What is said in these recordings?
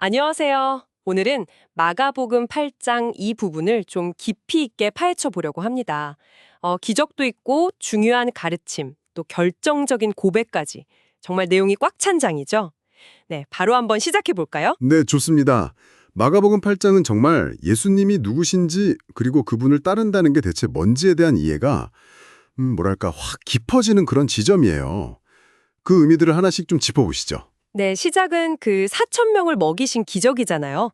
안녕하세요. 오늘은 마가복음 8장 이 부분을 좀 깊이 있게 파헤쳐 보려고 합니다. 기적도 있고 중요한 가르침, 또 결정적인 고백까지 정말 내용이 꽉 찬 장이죠. 네, 바로 한번 시작해 볼까요? 네, 좋습니다. 마가복음 8장은 정말 예수님이 누구신지 그리고 그분을 따른다는 게 대체 뭔지에 대한 이해가 뭐랄까 확 깊어지는 그런 지점이에요. 그 의미들을 하나씩 좀 짚어보시죠. 네, 시작은 그 4천 명을 먹이신 기적이잖아요.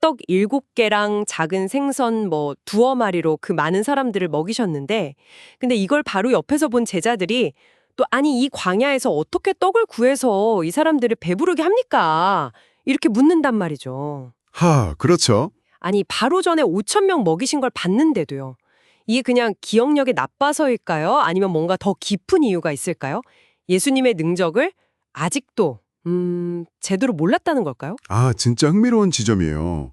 떡 7개랑 작은 생선 두어 마리로 그 많은 사람들을 먹이셨는데, 근데 이걸 바로 옆에서 본 제자들이 또 아니 이 광야에서 어떻게 떡을 구해서 이 사람들을 배부르게 합니까? 이렇게 묻는단 말이죠. 그렇죠. 아니 바로 전에 5천 명 먹이신 걸 봤는데도요. 이게 그냥 기억력이 나빠서일까요? 아니면 뭔가 더 깊은 이유가 있을까요? 예수님의 능적을 아직도 제대로 몰랐다는 걸까요? 진짜 흥미로운 지점이에요.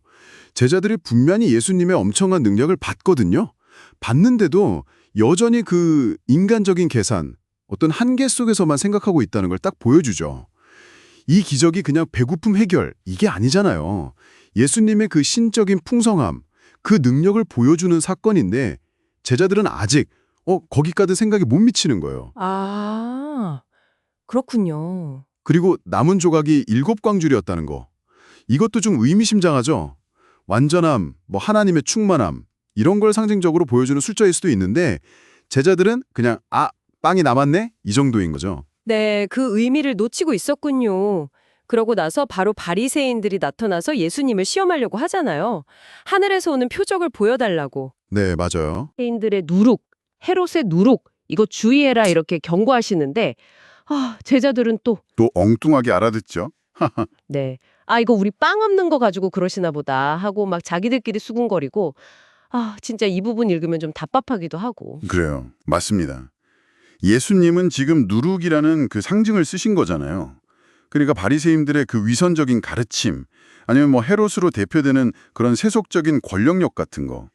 제자들이 분명히 예수님의 엄청난 능력을 봤거든요. 봤는데도 여전히 그 인간적인 계산, 어떤 한계 속에서만 생각하고 있다는 걸 딱 보여주죠. 이 기적이 그냥 배고픔 해결, 이게 아니잖아요. 예수님의 그 신적인 풍성함, 그 능력을 보여주는 사건인데 제자들은 아직 거기까지 생각이 못 미치는 거예요. 아, 그렇군요. 그리고 남은 조각이 7광줄이었다는 거. 이것도 좀 의미심장하죠. 완전함, 하나님의 충만함 이런 걸 상징적으로 보여주는 숫자일 수도 있는데 제자들은 그냥 빵이 남았네? 이 정도인 거죠. 네, 그 의미를 놓치고 있었군요. 그러고 나서 바로 바리새인들이 나타나서 예수님을 시험하려고 하잖아요. 하늘에서 오는 표적을 보여달라고. 네, 맞아요. 바리새인들의 누룩, 헤롯의 누룩, 이거 주의해라 이렇게 경고하시는데 제자들은 또 또 엉뚱하게 알아듣죠. 네. 이거 우리 빵 없는 거 가지고 그러시나 보다 하고 막 자기들끼리 수군거리고 진짜 이 부분 읽으면 좀 답답하기도 하고. 그래요. 맞습니다. 예수님은 지금 누룩이라는 그 상징을 쓰신 거잖아요. 그러니까 바리새인들의 그 위선적인 가르침 아니면 헤롯으로 대표되는 그런 세속적인 권력력 같은 거.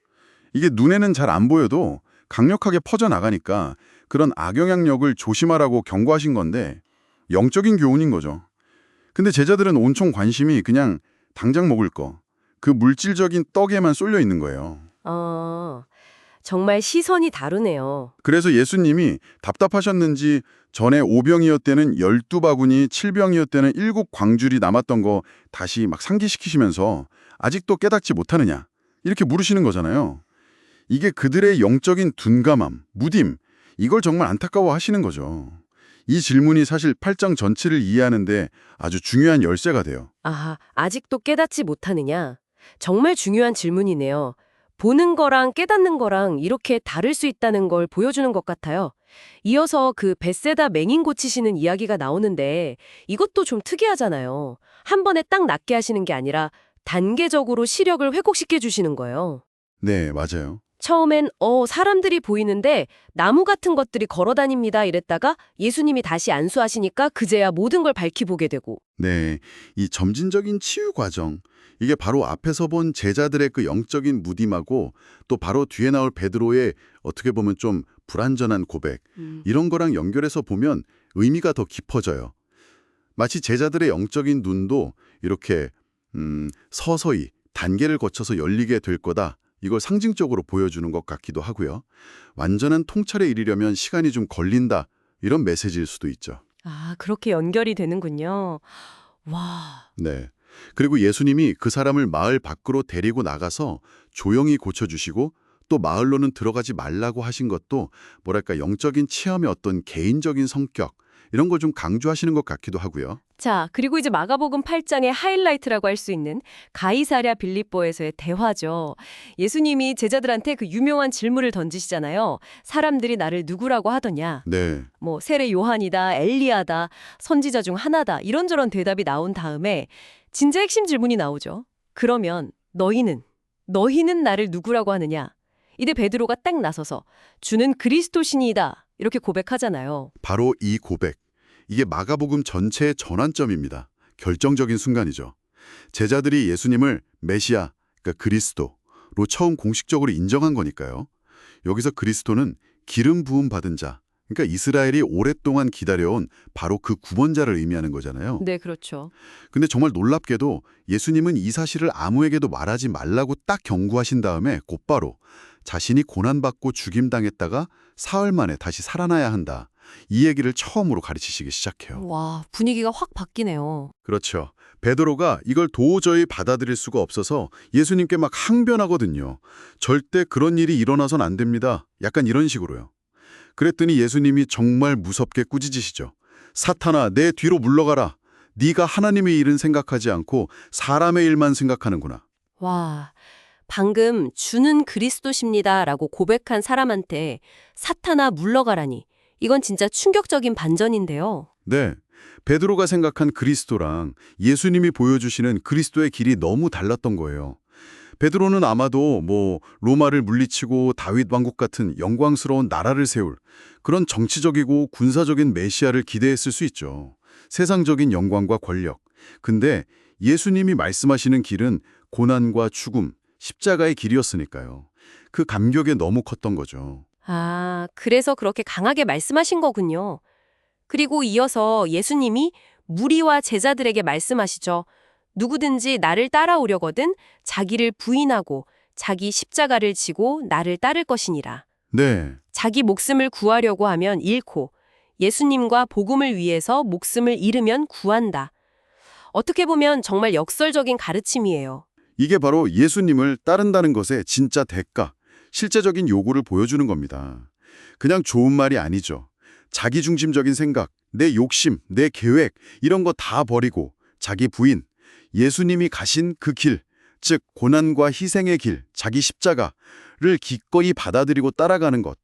이게 눈에는 잘 안 보여도 강력하게 퍼져나가니까 그런 악영향력을 조심하라고 경고하신 건데 영적인 교훈인 거죠. 근데 제자들은 온통 관심이 그냥 당장 먹을 거, 그 물질적인 떡에만 쏠려 있는 거예요. 어, 정말 시선이 다르네요. 그래서 예수님이 답답하셨는지 전에 5병이었대는 12바구니, 7병이었대는 7광줄이 남았던 거 다시 막 상기시키시면서 아직도 깨닫지 못하느냐 이렇게 물으시는 거잖아요. 이게 그들의 영적인 둔감함, 무딤 이걸 정말 안타까워하시는 거죠. 이 질문이 사실 8장 전체를 이해하는데 아주 중요한 열쇠가 돼요. 아직도 깨닫지 못하느냐? 정말 중요한 질문이네요. 보는 거랑 깨닫는 거랑 이렇게 다를 수 있다는 걸 보여주는 것 같아요. 이어서 그 벳세다 맹인 고치시는 이야기가 나오는데 이것도 좀 특이하잖아요. 한 번에 딱 낫게 하시는 게 아니라 단계적으로 시력을 회복시켜 주시는 거예요. 네, 맞아요. 처음엔 사람들이 보이는데 나무 같은 것들이 걸어다닙니다 이랬다가 예수님이 다시 안수하시니까 그제야 모든 걸 밝히 보게 되고. 네, 이 점진적인 치유 과정, 이게 바로 앞에서 본 제자들의 그 영적인 무딤하고 또 바로 뒤에 나올 베드로의 어떻게 보면 좀 불완전한 고백, 이런 거랑 연결해서 보면 의미가 더 깊어져요. 마치 제자들의 영적인 눈도 이렇게 서서히 단계를 거쳐서 열리게 될 거다. 이걸 상징적으로 보여주는 것 같기도 하고요. 완전한 통찰에 이르려면 시간이 좀 걸린다. 이런 메시지일 수도 있죠. 그렇게 연결이 되는군요. 와. 네. 그리고 예수님이 그 사람을 마을 밖으로 데리고 나가서 조용히 고쳐주시고 또 마을로는 들어가지 말라고 하신 것도 뭐랄까 영적인 체험의 어떤 개인적인 성격 이런 걸 좀 강조하시는 것 같기도 하고요. 자, 그리고 이제 마가복음 8장의 하이라이트라고 할 수 있는 가이사랴 빌립보에서의 대화죠. 예수님이 제자들한테 그 유명한 질문을 던지시잖아요. 사람들이 나를 누구라고 하더냐? 네. 세례 요한이다, 엘리야다, 선지자 중 하나다. 이런저런 대답이 나온 다음에 진짜 핵심 질문이 나오죠. 그러면 너희는 나를 누구라고 하느냐? 이때 베드로가 딱 나서서 주는 그리스도신이다. 이렇게 고백하잖아요. 바로 이 고백. 이게 마가복음 전체의 전환점입니다. 결정적인 순간이죠. 제자들이 예수님을 메시아, 그러니까 그리스도로 처음 공식적으로 인정한 거니까요. 여기서 그리스도는 기름 부음 받은 자, 그러니까 이스라엘이 오랫동안 기다려온 바로 그 구원자를 의미하는 거잖아요. 네, 그렇죠. 근데 정말 놀랍게도 예수님은 이 사실을 아무에게도 말하지 말라고 딱 경고하신 다음에 곧바로 자신이 고난받고 죽임당했다가 사흘 만에 다시 살아나야 한다. 이 얘기를 처음으로 가르치시기 시작해요. 와, 분위기가 확 바뀌네요. 그렇죠. 베드로가 이걸 도저히 받아들일 수가 없어서 예수님께 막 항변하거든요. 절대 그런 일이 일어나선 안 됩니다. 약간 이런 식으로요. 그랬더니 예수님이 정말 무섭게 꾸짖으시죠. 사탄아, 내 뒤로 물러가라. 네가 하나님의 일은 생각하지 않고 사람의 일만 생각하는구나. 와, 방금 주는 그리스도십니다라고 고백한 사람한테 사탄아 물러가라니. 이건 진짜 충격적인 반전인데요. 네, 베드로가 생각한 그리스도랑 예수님이 보여주시는 그리스도의 길이 너무 달랐던 거예요. 베드로는 아마도 로마를 물리치고 다윗 왕국 같은 영광스러운 나라를 세울 그런 정치적이고 군사적인 메시아를 기대했을 수 있죠. 세상적인 영광과 권력. 근데 예수님이 말씀하시는 길은 고난과 죽음, 십자가의 길이었으니까요. 그 감격이 너무 컸던 거죠. 아, 그래서 그렇게 강하게 말씀하신 거군요. 그리고 이어서 예수님이 무리와 제자들에게 말씀하시죠. 누구든지 나를 따라오려거든 자기를 부인하고 자기 십자가를 지고 나를 따를 것이니라. 네, 자기 목숨을 구하려고 하면 잃고 예수님과 복음을 위해서 목숨을 잃으면 구한다. 어떻게 보면 정말 역설적인 가르침이에요. 이게 바로 예수님을 따른다는 것의 진짜 대가, 실제적인 요구를 보여주는 겁니다. 그냥 좋은 말이 아니죠. 자기중심적인 생각, 내 욕심, 내 계획 이런 거 다 버리고 자기 부인, 예수님이 가신 그 길, 즉 고난과 희생의 길, 자기 십자가를 기꺼이 받아들이고 따라가는 것.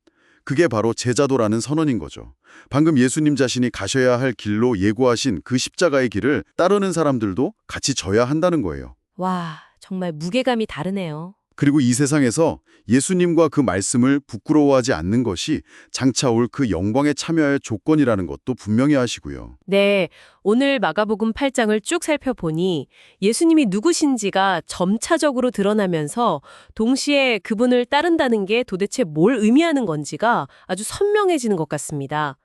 그게 바로 제자도라는 선언인 거죠. 방금 예수님 자신이 가셔야 할 길로 예고하신 그 십자가의 길을 따르는 사람들도 같이 져야 한다는 거예요. 와, 정말 무게감이 다르네요. 그리고 이 세상에서 예수님과 그 말씀을 부끄러워하지 않는 것이 장차 올 그 영광에 참여할 조건이라는 것도 분명히 하시고요. 네, 오늘 마가복음 8장을 쭉 살펴보니 예수님이 누구신지가 점차적으로 드러나면서 동시에 그분을 따른다는 게 도대체 뭘 의미하는 건지가 아주 선명해지는 것 같습니다.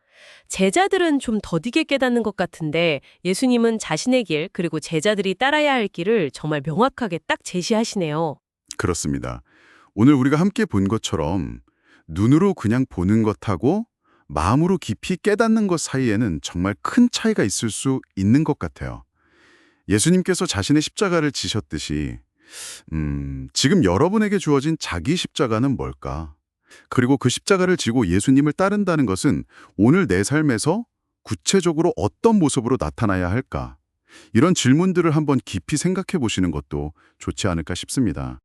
제자들은 좀 더디게 깨닫는 것 같은데 예수님은 자신의 길 그리고 제자들이 따라야 할 길을 정말 명확하게 딱 제시하시네요. 그렇습니다. 오늘 우리가 함께 본 것처럼 눈으로 그냥 보는 것하고 마음으로 깊이 깨닫는 것 사이에는 정말 큰 차이가 있을 수 있는 것 같아요. 예수님께서 자신의 십자가를 지셨듯이 지금 여러분에게 주어진 자기 십자가는 뭘까? 그리고 그 십자가를 지고 예수님을 따른다는 것은 오늘 내 삶에서 구체적으로 어떤 모습으로 나타나야 할까? 이런 질문들을 한번 깊이 생각해 보시는 것도 좋지 않을까 싶습니다.